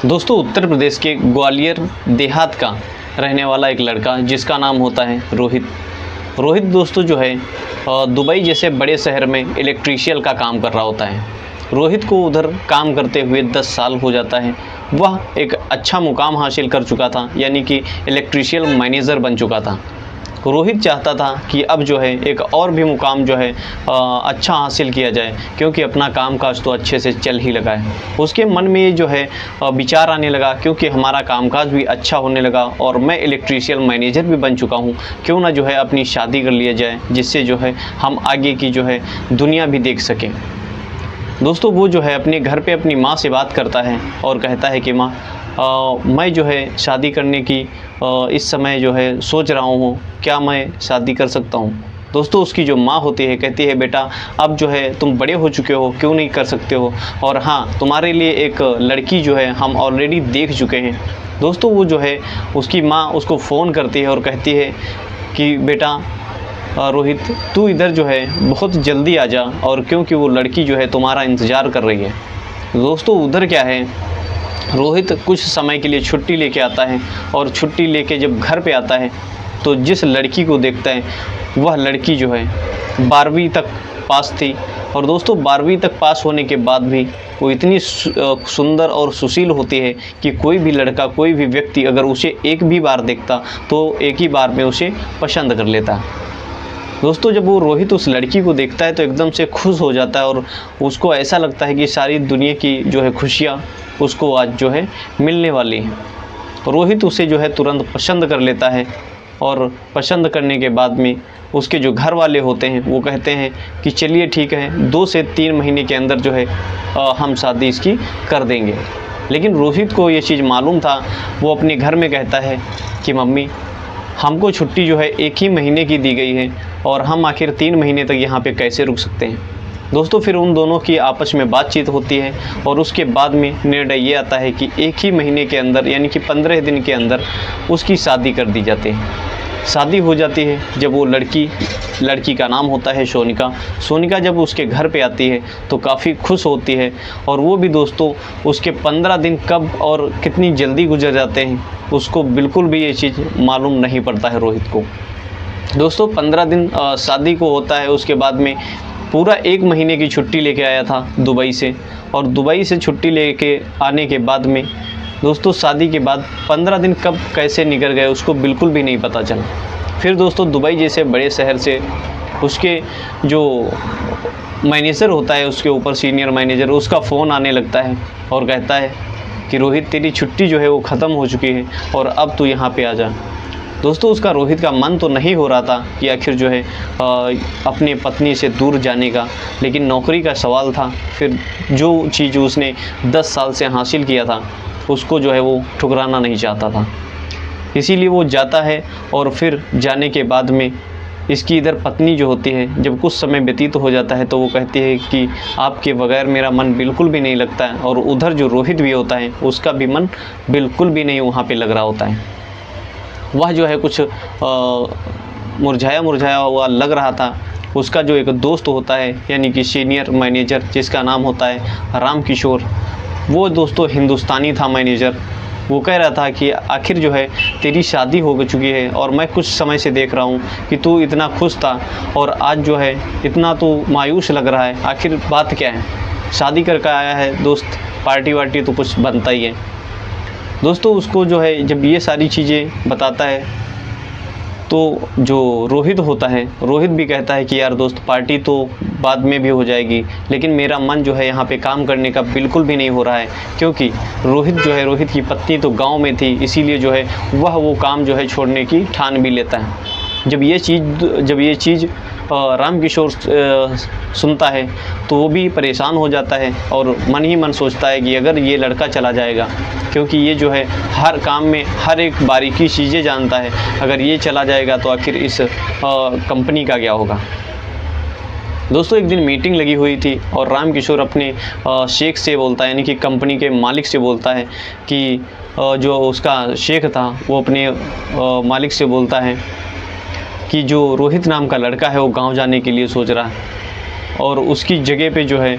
दोस्तों उत्तर प्रदेश के ग्वालियर देहात का रहने वाला एक लड़का जिसका नाम होता है रोहित। रोहित दोस्तों जो है दुबई जैसे बड़े शहर में इलेक्ट्रीशियन का काम कर रहा होता है। रोहित को उधर काम करते हुए 10 साल हो जाता है। वह एक अच्छा मुकाम हासिल कर चुका था, यानी कि इलेक्ट्रीशियन मैनेजर बन चुका था। रोहित चाहता था कि अब जो है एक और भी मुकाम जो है अच्छा हासिल किया जाए, क्योंकि अपना काम काज तो अच्छे से चल ही लगा है। उसके मन में ये जो है विचार आने लगा, क्योंकि हमारा कामकाज भी अच्छा होने लगा और मैं इलेक्ट्रीशियन मैनेजर भी बन चुका हूँ, क्यों ना जो है अपनी शादी कर लिया जाए, जिससे जो है हम आगे की जो है दुनिया भी देख सकें। दोस्तों वो जो है अपने घर पे अपनी माँ से बात करता है और कहता है कि माँ मैं जो है शादी करने की इस समय जो है सोच रहा हूँ, क्या मैं शादी कर सकता हूँ। दोस्तों उसकी जो माँ होती है कहती है, बेटा अब जो है तुम बड़े हो चुके हो, क्यों नहीं कर सकते हो, और हाँ तुम्हारे लिए एक लड़की जो है हम ऑलरेडी देख चुके हैं। दोस्तों वो जो है उसकी माँ उसको फ़ोन करती है और कहती है कि बेटा रोहित तू इधर जो है बहुत जल्दी आ जा, और क्योंकि वो लड़की जो है तुम्हारा इंतज़ार कर रही है। दोस्तों उधर क्या है, रोहित कुछ समय के लिए छुट्टी लेके आता है, और छुट्टी लेके जब घर पे आता है तो जिस लड़की को देखता है वह लड़की जो है 12वीं तक पास थी। और दोस्तों 12वीं तक पास होने के बाद भी वो इतनी सुंदर और सुशील होती है कि कोई भी लड़का, कोई भी व्यक्ति अगर उसे एक भी बार देखता तो एक ही बार में उसे पसंद कर लेता। दोस्तों जब वो रोहित उस लड़की को देखता है तो एकदम से खुश हो जाता है, और उसको ऐसा लगता है कि सारी दुनिया की जो है खुशियाँ उसको आज जो है मिलने वाली हैं। रोहित उसे जो है तुरंत पसंद कर लेता है, और पसंद करने के बाद में उसके जो घर वाले होते हैं वो कहते हैं कि चलिए ठीक है, 2 से 3 महीने के अंदर जो है हम शादी इसकी कर देंगे। लेकिन रोहित को ये चीज़ मालूम था। वो अपने घर में कहता है कि मम्मी हमको छुट्टी जो है 1 ही महीने की दी गई है, और हम आखिर 3 महीने तक यहाँ पे कैसे रुक सकते हैं। दोस्तों फिर उन दोनों की आपस में बातचीत होती है, और उसके बाद में निर्णय ये आता है कि 1 ही महीने के अंदर, यानी कि 15 दिन के अंदर उसकी शादी कर दी जाती है। शादी हो जाती है। जब वो लड़की का नाम होता है सोनिका जब उसके घर पे आती है तो काफ़ी खुश होती है, और वो भी दोस्तों उसके 15 दिन कब और कितनी जल्दी गुजर जाते हैं उसको बिल्कुल भी ये चीज़ मालूम नहीं पड़ता है रोहित को। दोस्तों 15 दिन शादी को होता है। उसके बाद में पूरा 1 महीने की छुट्टी लेके आया था दुबई से, और दुबई से छुट्टी लेके आने के बाद में दोस्तों शादी के बाद 15 दिन कब कैसे निकल गए उसको बिल्कुल भी नहीं पता चला। फिर दोस्तों दुबई जैसे बड़े शहर से उसके जो मैनेजर होता है, उसके ऊपर सीनियर मैनेजर, उसका फ़ोन आने लगता है और कहता है कि रोहित तेरी छुट्टी जो है वो ख़त्म हो चुकी है, और अब तू यहाँ पे आ जा। दोस्तों उसका रोहित का मन तो नहीं हो रहा था कि आखिर जो है अपनी पत्नी से दूर जाने का, लेकिन नौकरी का सवाल था। फिर जो चीज़ उसने 10 साल से हासिल किया था उसको जो है वो ठुकराना नहीं चाहता था, इसीलिए वो जाता है। और फिर जाने के बाद में इसकी इधर पत्नी जो होती है, जब कुछ समय व्यतीत हो जाता है तो वो कहती है कि आपके बगैर मेरा मन बिल्कुल भी नहीं लगता है। और उधर जो रोहित भी होता है उसका भी मन बिल्कुल भी नहीं वहाँ पे लग रहा होता है। वह जो है कुछ मुरझाया हुआ लग रहा था। उसका जो एक दोस्त होता है, यानी कि सीनियर मैनेजर, जिसका नाम होता है राम किशोर, वो दोस्तों हिंदुस्तानी था मैनेजर। वो कह रहा था कि आखिर जो है तेरी शादी हो चुकी है, और मैं कुछ समय से देख रहा हूँ कि तू इतना खुश था और आज जो है इतना तो मायूस लग रहा है, आखिर बात क्या है। शादी करके आया है दोस्त, पार्टी वार्टी तो कुछ बनता ही है। दोस्तों उसको जो है जब ये सारी चीज़ें बताता है तो जो रोहित होता है, रोहित भी कहता है कि यार दोस्त पार्टी तो बाद में भी हो जाएगी, लेकिन मेरा मन जो है यहाँ पे काम करने का बिल्कुल भी नहीं हो रहा है, क्योंकि रोहित की पत्नी तो गांव में थी, इसीलिए जो है वह वो काम जो है छोड़ने की ठान भी लेता है। जब ये चीज़ राम किशोर सुनता है तो वो भी परेशान हो जाता है, और मन ही मन सोचता है कि अगर ये लड़का चला जाएगा, क्योंकि ये जो है हर काम में हर एक बारीकी चीज़ें जानता है, अगर ये चला जाएगा तो आखिर इस कंपनी का क्या होगा। दोस्तों एक दिन मीटिंग लगी हुई थी, और राम किशोर अपने शेख से बोलता है, यानी कि कंपनी के मालिक से बोलता है कि जो उसका शेख था वो अपने मालिक से बोलता है कि जो रोहित नाम का लड़का है वो गांव जाने के लिए सोच रहा है। और उसकी जगह पे जो है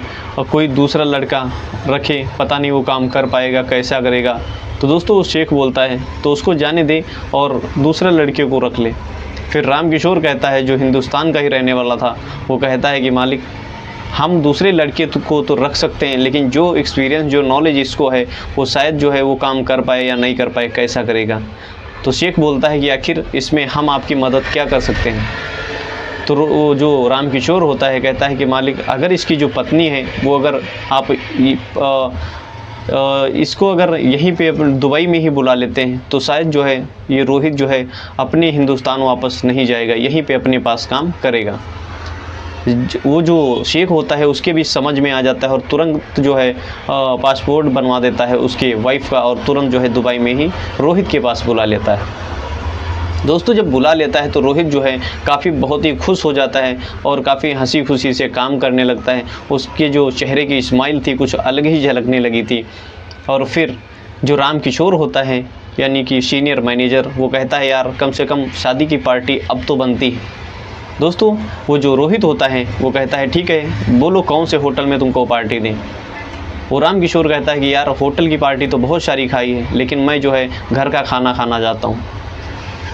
कोई दूसरा लड़का रखे, पता नहीं वो काम कर पाएगा, कैसा करेगा। तो दोस्तों वो शेख बोलता है तो उसको जाने दे और दूसरे लड़के को रख ले। फिर रामकिशोर कहता है, जो हिंदुस्तान का ही रहने वाला था, वो कहता है कि मालिक हम दूसरे लड़के को तो रख सकते हैं, लेकिन जो एक्सपीरियंस, जो नॉलेज इसको है वो शायद जो है वो काम कर पाए या नहीं कर पाए, कैसा करेगा। तो शेख बोलता है कि आखिर इसमें हम आपकी मदद क्या कर सकते हैं। तो वो जो रामकिशोर होता है कहता है कि मालिक अगर इसकी जो पत्नी है वो अगर आप इसको अगर यहीं पे दुबई में ही बुला लेते हैं तो शायद जो है ये रोहित जो है अपने हिंदुस्तान वापस नहीं जाएगा, यहीं पे अपने पास काम करेगा। वो जो शेख होता है उसके भी समझ में आ जाता है और तुरंत जो है पासपोर्ट बनवा देता है उसके वाइफ का और तुरंत जो है दुबई में ही रोहित के पास बुला लेता है। दोस्तों जब बुला लेता है तो रोहित जो है काफ़ी बहुत ही खुश हो जाता है और काफ़ी हंसी खुशी से काम करने लगता है। उसके जो चेहरे की स्माइल थी कुछ अलग ही झलकने लगी थी। और फिर जो रामकिशोर होता है यानी कि सीनियर मैनेजर, वो कहता है यार कम से कम शादी की पार्टी अब तो बनती है। दोस्तों वो जो रोहित होता है वो कहता है ठीक है, बोलो कौन से होटल में तुमको पार्टी दें। वो रामकिशोर कहता है कि यार होटल की पार्टी तो बहुत सारी खाई है, लेकिन मैं जो है घर का खाना खाना चाहता हूँ।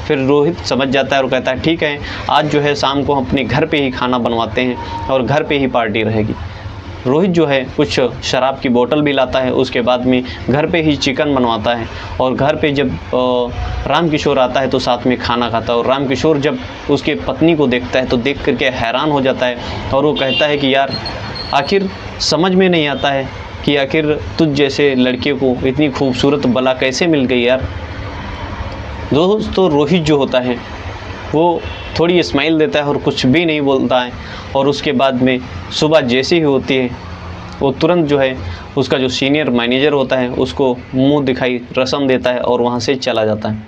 फिर रोहित समझ जाता है और कहता है ठीक है, आज जो है शाम को अपने घर पे ही खाना बनवाते हैं और घर पे ही पार्टी रहेगी। रोहित जो है कुछ शराब की बोतल भी लाता है, उसके बाद में घर पे ही चिकन बनवाता है और घर पे जब रामकिशोर आता है तो साथ में खाना खाता है। और रामकिशोर जब उसके पत्नी को देखता है तो देख करके हैरान हो जाता है और वो कहता है कि यार आखिर समझ में नहीं आता है कि आखिर तुझ जैसे लड़के को इतनी खूबसूरत बला कैसे मिल गई यार। दोस्तों रोहित जो होता है वो थोड़ी स्माइल देता है और कुछ भी नहीं बोलता है। और उसके बाद में सुबह जैसे ही होती है वो तुरंत जो है उसका जो सीनियर मैनेजर होता है उसको मुंह दिखाई रस्म देता है और वहाँ से चला जाता है।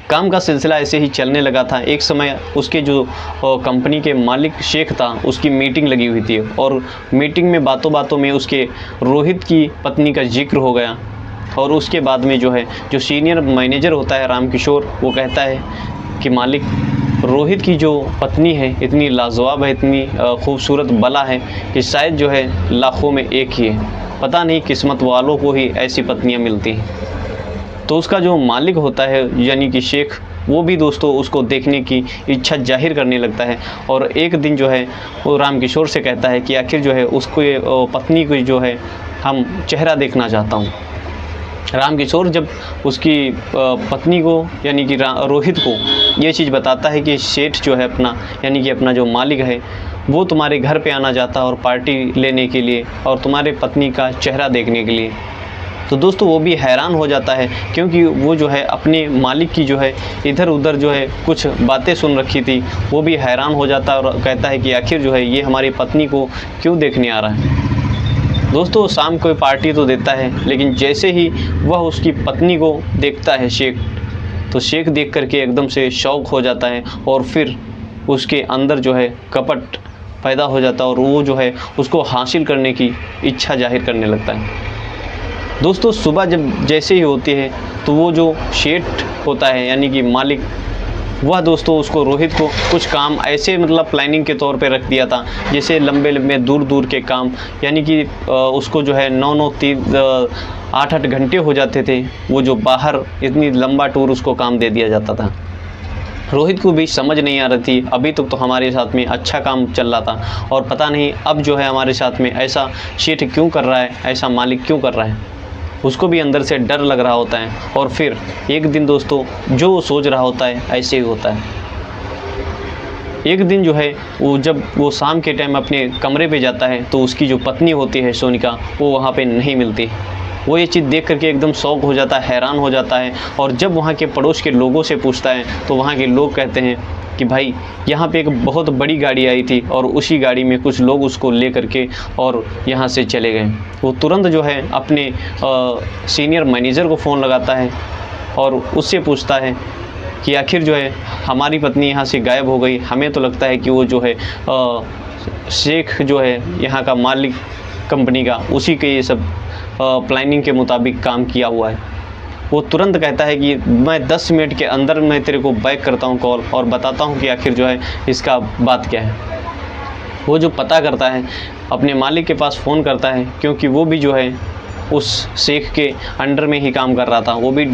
काम का सिलसिला ऐसे ही चलने लगा था। एक समय उसके जो कंपनी के मालिक शेख था उसकी मीटिंग लगी हुई थी और मीटिंग में बातों बातों में उसके रोहित की पत्नी का जिक्र हो गया। और उसके बाद में जो है जो सीनियर मैनेजर होता है रामकिशोर, वो कहता है कि मालिक रोहित की जो पत्नी है इतनी लाजवाब है, इतनी खूबसूरत बला है कि शायद जो है लाखों में एक ही है, पता नहीं किस्मत वालों को ही ऐसी पत्नियां मिलती हैं। तो उसका जो मालिक होता है यानी कि शेख, वो भी दोस्तों उसको देखने की इच्छा जाहिर करने लगता है। और एक दिन जो है वो रामकिशोर से कहता है कि आखिर जो है उसको पत्नी को जो है हम चेहरा देखना चाहता हूँ। रामकिशोर जब उसकी पत्नी को यानी कि रोहित को ये चीज़ बताता है कि सेठ जो है अपना यानी कि अपना जो मालिक है वो तुम्हारे घर पे आना चाहता है और पार्टी लेने के लिए और तुम्हारे पत्नी का चेहरा देखने के लिए, तो दोस्तों वो भी हैरान हो जाता है क्योंकि वो जो है अपने मालिक की जो है इधर उधर जो है कुछ बातें सुन रखी थी। वो भी हैरान हो जाता है और कहता है कि आखिर जो है ये हमारी पत्नी को क्यों देखने आ रहा है। दोस्तों शाम को पार्टी तो देता है, लेकिन जैसे ही वह उसकी पत्नी को देखता है शेख, तो शेख देख करके एकदम से शौक हो जाता है और फिर उसके अंदर जो है कपट पैदा हो जाता है और वो जो है उसको हासिल करने की इच्छा जाहिर करने लगता है। दोस्तों सुबह जब जैसे ही होती है तो वो जो सेठ होता है यानी कि मालिक, वह दोस्तों उसको रोहित को कुछ काम ऐसे मतलब प्लानिंग के तौर पे रख दिया था जैसे लंबे लंबे दूर दूर के काम, यानी कि उसको जो है 8-8 घंटे हो जाते थे वो जो बाहर इतनी लंबा टूर उसको काम दे दिया जाता था। रोहित को भी समझ नहीं आ रही थी, अभी तक तो हमारे साथ में अच्छा काम चल रहा था और पता नहीं अब जो है हमारे साथ में ऐसा सेठ क्यों कर रहा है, ऐसा मालिक क्यों कर रहा है। उसको भी अंदर से डर लग रहा होता है। और फिर एक दिन दोस्तों जो वो सोच रहा होता है ऐसे ही होता है। एक दिन जो है वो जब वो शाम के टाइम अपने कमरे पे जाता है तो उसकी जो पत्नी होती है सोनिका, वो वहाँ पे नहीं मिलती। वो ये चीज़ देख करके एकदम शौक हो जाता है, हैरान हो जाता है। और जब वहाँ के पड़ोस के लोगों से पूछता है तो वहाँ के लोग कहते हैं कि भाई यहाँ पे एक बहुत बड़ी गाड़ी आई थी और उसी गाड़ी में कुछ लोग उसको ले करके और यहाँ से चले गए। वो तुरंत जो है अपने सीनियर मैनेजर को फ़ोन लगाता है और उससे पूछता है कि आखिर जो है हमारी पत्नी यहाँ से गायब हो गई, हमें तो लगता है कि वो जो है शेख जो है यहाँ का मालिक कंपनी का, उसी के ये सब प्लानिंग के मुताबिक काम किया हुआ है। वो तुरंत कहता है कि मैं 10 मिनट के अंदर मैं तेरे को बैक करता हूँ कॉल और बताता हूँ कि आखिर जो है इसका बात क्या है। वो जो पता करता है अपने मालिक के पास फ़ोन करता है, क्योंकि वो भी जो है उस शेख के अंडर में ही काम कर रहा था। वो भी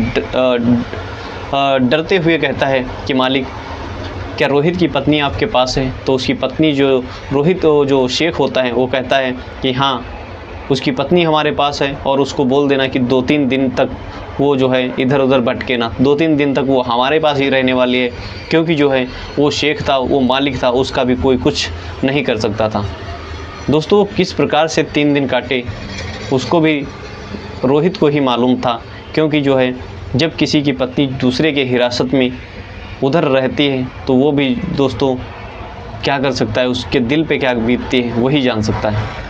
डरते हुए कहता है कि मालिक, क्या रोहित की पत्नी आपके पास है? तो उसकी पत्नी जो रोहित जो शेख होता है वो कहता है कि हाँ, उसकी पत्नी हमारे पास है, और उसको बोल देना कि 2-3 दिन तक वो जो है इधर उधर भटके ना, 2-3 दिन तक वो हमारे पास ही रहने वाली है, क्योंकि जो है वो शेख था, वो मालिक था, उसका भी कोई कुछ नहीं कर सकता था। दोस्तों, किस प्रकार से 3 दिन काटे उसको भी रोहित को ही मालूम था, क्योंकि जो है जब किसी की पत्नी दूसरे के हिरासत में उधर रहती है तो वो भी दोस्तों क्या कर सकता है, उसके दिल पे क्या बीतती है वही जान सकता है।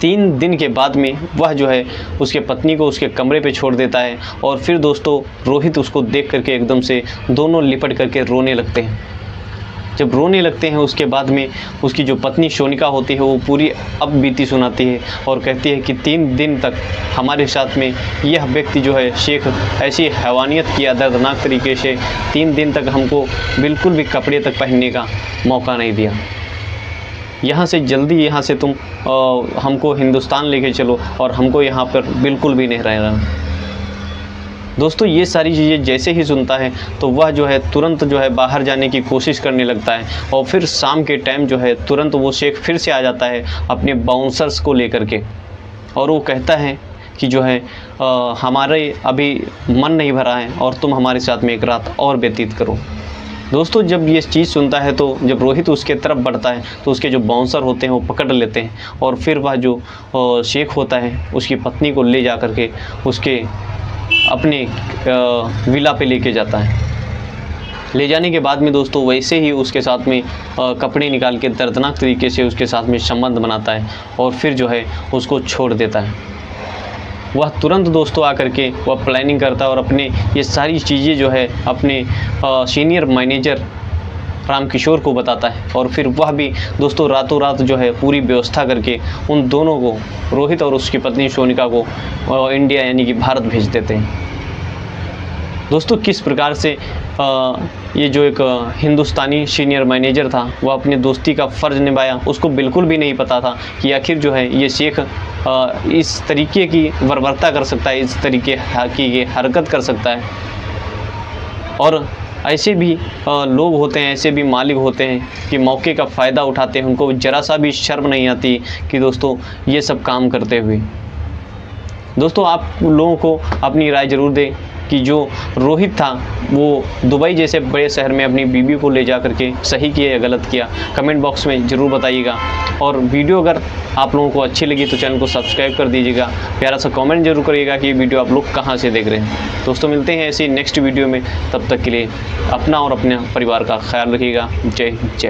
3 दिन के बाद में वह जो है उसके पत्नी को उसके कमरे पे छोड़ देता है, और फिर दोस्तों रोहित उसको देख करके एकदम से दोनों लिपट करके रोने लगते हैं। जब रोने लगते हैं उसके बाद में उसकी जो पत्नी सोनिका होती है वो पूरी अब बीती सुनाती है और कहती है कि 3 दिन तक हमारे साथ में यह व्यक्ति जो है शेख ऐसी हैवानियत किया दर्दनाक तरीके से, 3 दिन तक हमको बिल्कुल भी कपड़े तक पहनने का मौका नहीं दिया। यहाँ से जल्दी यहाँ से तुम हमको हिंदुस्तान लेके चलो, और हमको यहाँ पर बिल्कुल भी नहीं रहना। दोस्तों, ये सारी चीज़ें जैसे ही सुनता है तो वह जो है तुरंत जो है बाहर जाने की कोशिश करने लगता है, और फिर शाम के टाइम जो है तुरंत वो शेख फिर से आ जाता है अपने बाउंसर्स को लेकर के, और वो कहता है कि जो है हमारे अभी मन नहीं भरा है और तुम हमारे साथ में एक रात और व्यतीत करो। दोस्तों, जब ये चीज़ सुनता है तो जब रोहित उसके तरफ बढ़ता है तो उसके जो बाउंसर होते हैं वो पकड़ लेते हैं, और फिर वह जो शेख होता है उसकी पत्नी को ले जा करके उसके अपने विला पे लेके जाता है। ले जाने के बाद में दोस्तों वैसे ही उसके साथ में कपड़े निकाल के दर्दनाक तरीके से उसके साथ में संबंध बनाता है, और फिर जो है उसको छोड़ देता है। वह तुरंत दोस्तों आकर के वह प्लानिंग करता है और अपने ये सारी चीज़ें जो है अपने सीनियर मैनेजर रामकिशोर को बताता है, और फिर वह भी दोस्तों रातों रात जो है पूरी व्यवस्था करके उन दोनों को, रोहित और उसकी पत्नी सोनिका को इंडिया यानी कि भारत भेज देते हैं। दोस्तों, किस प्रकार से ये जो एक हिंदुस्तानी सीनियर मैनेजर था वह अपनी दोस्ती का फ़र्ज़ निभाया। उसको बिल्कुल भी नहीं पता था कि आखिर जो है ये शेख इस तरीके की बर्बरता कर सकता है, इस तरीके की ये हरकत कर सकता है। और ऐसे भी लोग होते हैं, ऐसे भी मालिक होते हैं कि मौके का फ़ायदा उठाते हैं, उनको ज़रा सा भी शर्म नहीं आती कि दोस्तों ये सब काम करते हुए। दोस्तों, आप लोगों को अपनी राय ज़रूर दें कि जो रोहित था वो दुबई जैसे बड़े शहर में अपनी बीवी को ले जा करके सही किया या गलत किया, कमेंट बॉक्स में ज़रूर बताइएगा। और वीडियो अगर आप लोगों को अच्छी लगी तो चैनल को सब्सक्राइब कर दीजिएगा, प्यारा सा कमेंट जरूर करिएगा कि ये वीडियो आप लोग कहाँ से देख रहे हैं। दोस्तों, मिलते हैं ऐसी नेक्स्ट वीडियो में, तब तक के लिए अपना और अपने परिवार का ख्याल रखिएगा। जय हिंद, जय।